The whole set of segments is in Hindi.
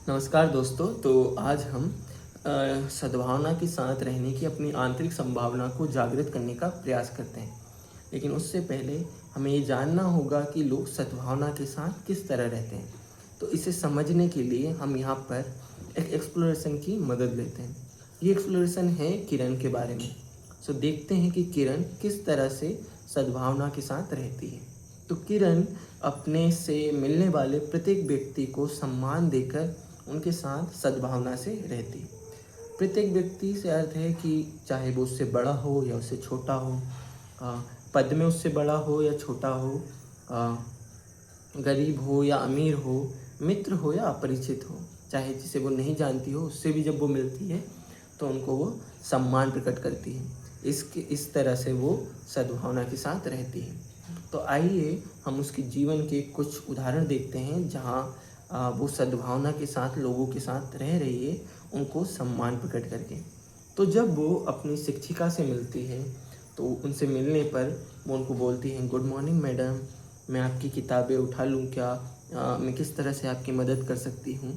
नमस्कार दोस्तों। तो आज हम सद्भावना के साथ रहने की अपनी आंतरिक संभावना को जागृत करने का प्रयास करते हैं। लेकिन उससे पहले हमें ये जानना होगा कि लोग सद्भावना के साथ किस तरह रहते हैं। तो इसे समझने के लिए हम यहाँ पर एक एक्सप्लोरेशन की मदद लेते हैं। ये एक्सप्लोरेशन है किरण के बारे में। सो देखते हैं कि किरण किस तरह से सद्भावना के साथ रहती है। तो किरण अपने से मिलने वाले प्रत्येक व्यक्ति को सम्मान देकर उनके साथ सद्भावना से रहती। प्रत्येक व्यक्ति से अर्थ है कि चाहे वो उससे बड़ा हो या उससे छोटा हो, पद में उससे बड़ा हो या छोटा हो, गरीब हो या अमीर हो, मित्र हो या अपरिचित हो, चाहे जिसे वो नहीं जानती हो उससे भी जब वो मिलती है तो उनको वो सम्मान प्रकट करती है। इस तरह से वो सद्भावना के साथ रहती है। तो आइए हम उसके जीवन के कुछ उदाहरण देखते हैं जहाँ वो सद्भावना के साथ लोगों के साथ रह रही है, उनको सम्मान प्रकट करके। तो जब वो अपनी शिक्षिका से मिलती है तो उनसे मिलने पर वो उनको बोलती हैं, गुड मॉर्निंग मैडम, मैं आपकी किताबें उठा लूँ क्या? मैं किस तरह से आपकी मदद कर सकती हूँ?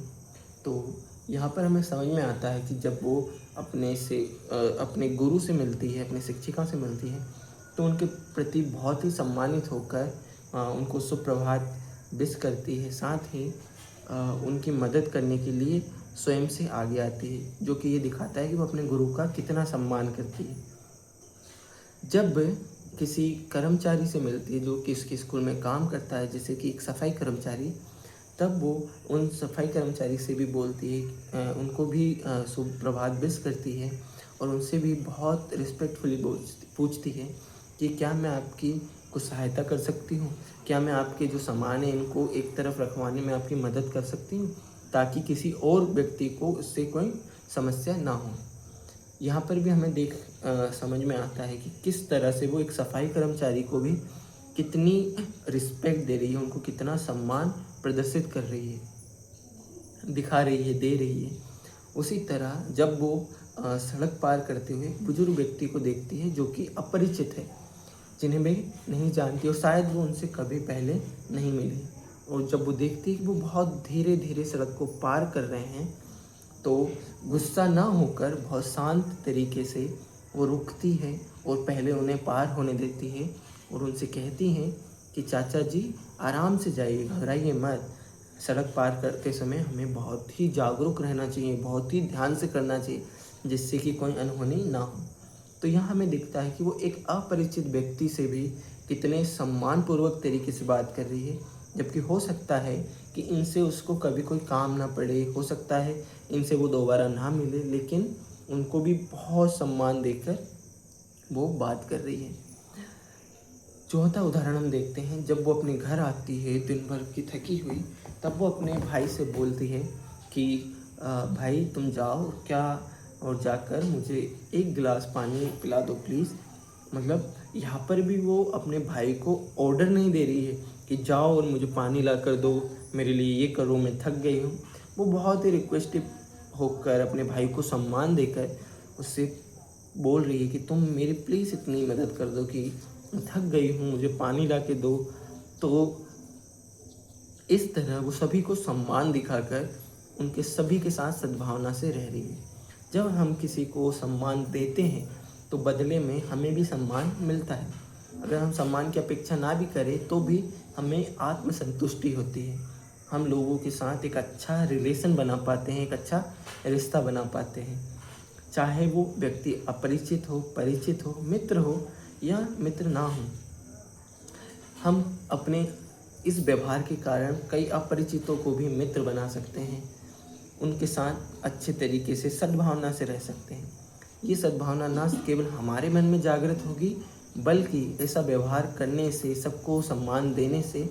तो यहाँ पर हमें समझ में आता है कि जब वो अपने गुरु से मिलती है, अपनी शिक्षिका से मिलती है, तो उनके प्रति बहुत ही सम्मानित होकर उनको सुप्रभात विश करती है। साथ ही उनकी मदद करने के लिए स्वयं से आगे आती है, जो कि ये दिखाता है कि वो अपने गुरु का कितना सम्मान करती है। जब किसी कर्मचारी से मिलती है जो कि उसके स्कूल में काम करता है, जैसे कि एक सफाई कर्मचारी, तब वो उन सफाई कर्मचारी से भी बोलती है, उनको भी सुप्रभात विश करती है और उनसे भी बहुत रिस्पेक्टफुली पूछती है कि क्या मैं आपकी कुछ सहायता कर सकती हूँ? क्या मैं आपके जो सामान है इनको एक तरफ रखवाने में आपकी मदद कर सकती हूँ, ताकि किसी और व्यक्ति को उससे कोई समस्या ना हो। यहाँ पर भी हमें समझ में आता है कि किस तरह से वो एक सफाई कर्मचारी को भी कितनी रिस्पेक्ट दे रही है, उनको कितना सम्मान प्रदर्शित कर रही है, दिखा रही है, दे रही है। उसी तरह जब वो सड़क पार करते हुए बुजुर्ग व्यक्ति को देखती है जो कि अपरिचित है, जिन्हें वे नहीं जानती और शायद वो उनसे कभी पहले नहीं मिली, और जब वो देखती है कि वो बहुत धीरे धीरे सड़क को पार कर रहे हैं, तो गुस्सा ना होकर बहुत शांत तरीके से वो रुकती है और पहले उन्हें पार होने देती है और उनसे कहती हैं कि चाचा जी आराम से जाइए, घबराइए मत। सड़क पार करते समय हमें बहुत ही जागरूक रहना चाहिए, बहुत ही ध्यान से करना चाहिए, जिससे कि कोई अनहोनी ना हो। तो यहाँ हमें दिखता है कि वो एक अपरिचित व्यक्ति से भी कितने सम्मानपूर्वक तरीके से बात कर रही है, जबकि हो सकता है कि इनसे उसको कभी कोई काम ना पड़े, हो सकता है इनसे वो दोबारा ना मिले, लेकिन उनको भी बहुत सम्मान देकर वो बात कर रही है। चौथा उदाहरण हम देखते हैं, जब वो अपने घर आती है दिन भर की थकी हुई, तब वो अपने भाई से बोलती है कि भाई तुम जाओ क्या और जाकर मुझे एक गिलास पानी पिला दो प्लीज़। मतलब यहाँ पर भी वो अपने भाई को ऑर्डर नहीं दे रही है कि जाओ और मुझे पानी ला कर दो, मेरे लिए ये करो, मैं थक गई हूँ। वो बहुत ही रिक्वेस्टिव होकर अपने भाई को सम्मान देकर उससे बोल रही है कि तुम मेरी प्लीज़ इतनी मदद कर दो कि मैं थक गई हूँ, मुझे पानी ला के दो। तो इस तरह वो सभी को सम्मान दिखाकर उनके सभी के साथ सद्भावना से रह रही है। जब हम किसी को सम्मान देते हैं तो बदले में हमें भी सम्मान मिलता है। अगर हम सम्मान की अपेक्षा ना भी करें तो भी हमें आत्मसंतुष्टि होती है। हम लोगों के साथ एक अच्छा रिलेशन बना पाते हैं, एक अच्छा रिश्ता बना पाते हैं, चाहे वो व्यक्ति अपरिचित हो, परिचित हो, मित्र हो या मित्र ना हो। हम अपने इस व्यवहार के कारण कई अपरिचितों को भी मित्र बना सकते हैं, उनके साथ अच्छे तरीके से सद्भावना से रह सकते हैं। ये सद्भावना ना केवल हमारे मन में जागृत होगी, बल्कि ऐसा व्यवहार करने से, सबको सम्मान देने से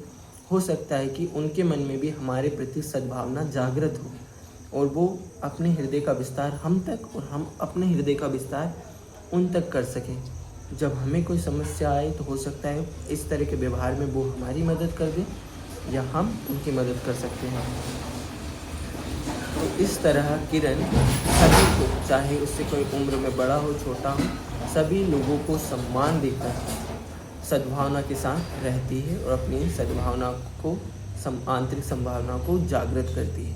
हो सकता है कि उनके मन में भी हमारे प्रति सद्भावना जागृत हो और वो अपने हृदय का विस्तार हम तक और हम अपने हृदय का विस्तार उन तक कर सकें। जब हमें कोई समस्या आए तो हो सकता है इस तरह के व्यवहार में वो हमारी मदद कर दें या हम उनकी मदद कर सकते हैं। तो इस तरह किरण सभी को, चाहे उससे कोई उम्र में बड़ा हो, छोटा हो, सभी लोगों को सम्मान देकर सद्भावना के साथ रहती है और अपनी सद्भावना को, आंतरिक संभावना को जागृत करती है।